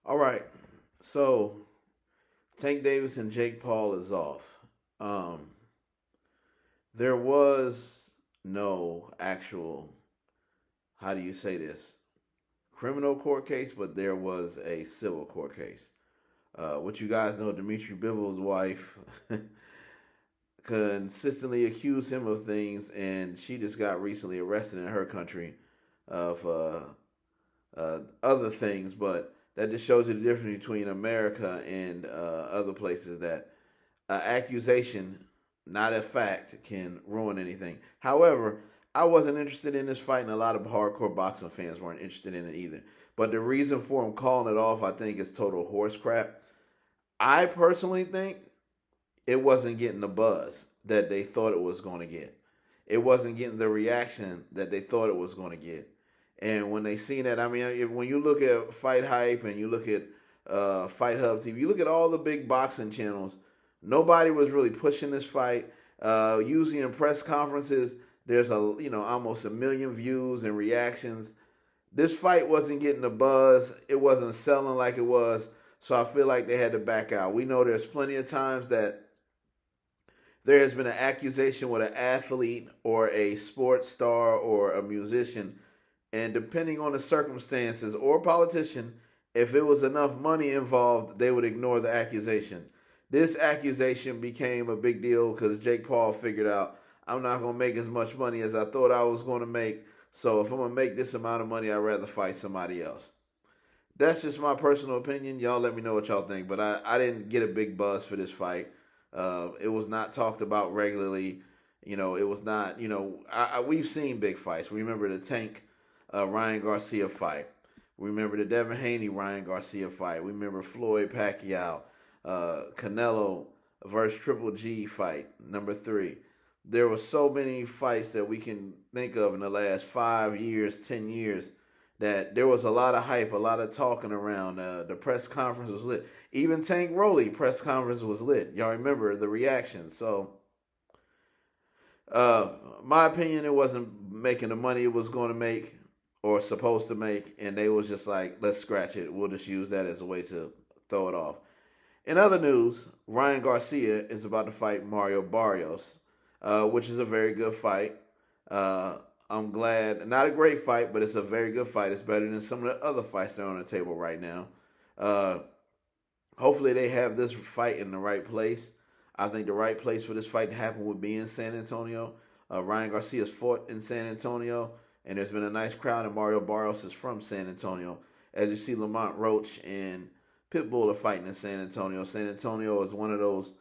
All right. So Tank Davis and Jake Paul is off. Um, there was no actual, how do you say this, criminal court case, but there was a civil court case. What you guys know, Dimitri Bivens' wife consistently accused him of things, and she just got recently arrested in her country of other things. But that just shows you the difference between America and other places, that accusation, not a fact, can ruin anything. However, I wasn't interested in this fight, and a lot of hardcore boxing fans weren't interested in it either. But the reason for him calling it off, I think, is total horse crap. I personally think it wasn't getting the buzz that they thought it was going to get. It wasn't getting the reaction that they thought it was going to get. And when they seen that, I mean, when you look at Fight Hype and you look at Fight Hub TV, you look at all the big boxing channels, nobody was really pushing this fight. Usually in press conferences, there's almost a million views and reactions. This fight wasn't getting the buzz. It wasn't selling like it was. So I feel like they had to back out. We know there's plenty of times that there has been an accusation with an athlete or a sports star or a musician, and depending on the circumstances or politician, if it was enough money involved, they would ignore the accusation. This accusation became a big deal because Jake Paul figured out, I'm not going to make as much money as I thought I was going to make. So if I'm going to make this amount of money, I'd rather fight somebody else. That's just my personal opinion. Y'all let me know what y'all think. But I didn't get a big buzz for this fight. It was not talked about regularly. It was not, we've seen big fights. Remember the Tank Ryan Garcia fight. Remember the Devin Haney Ryan Garcia fight. We remember Floyd Pacquiao, Canelo versus Triple G fight, number 3. There were so many fights that we can think of in the last 5 years, 10 years, that there was a lot of hype, a lot of talking around. The press conference was lit. Even Tank Roley press conference was lit. Y'all remember the reaction. So, my opinion, it wasn't making the money it was going to make or supposed to make, and they was just like, let's scratch it. We'll just use that as a way to throw it off. In other news, Ryan Garcia is about to fight Mario Barrios, which is a very good fight. I'm glad, not a great fight, but it's a very good fight. It's better than some of the other fights that are on the table right now. Uh, Hopefully, they have this fight in the right place. I think the right place for this fight to happen would be in San Antonio. Ryan Garcia's fought in San Antonio, and there's been a nice crowd, and Mario Barrios is from San Antonio. As you see, Lamont Roach and Pitbull are fighting in San Antonio. San Antonio is one of those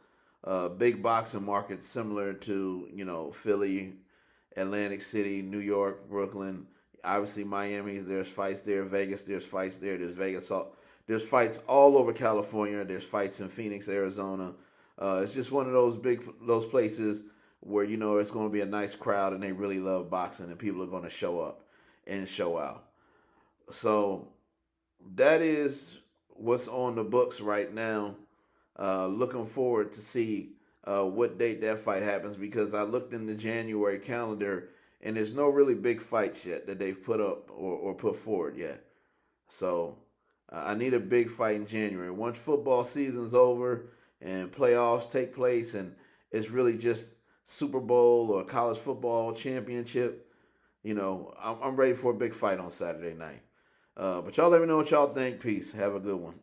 big boxing markets similar to, Philly, Atlantic City, New York, Brooklyn. Obviously, Miami, there's fights there. Vegas, there's fights there. There's fights all over California. There's fights in Phoenix, Arizona. It's just one of those places where it's going to be a nice crowd and they really love boxing and people are going to show up and show out. So that is what's on the books right now. Looking forward to see what date that fight happens, because I looked in the January calendar and there's no really big fights yet that they've put up or put forward yet. So I need a big fight in January. Once football season's over and playoffs take place and it's really just Super Bowl or college football championship, I'm ready for a big fight on Saturday night. But y'all let me know what y'all think. Peace. Have a good one.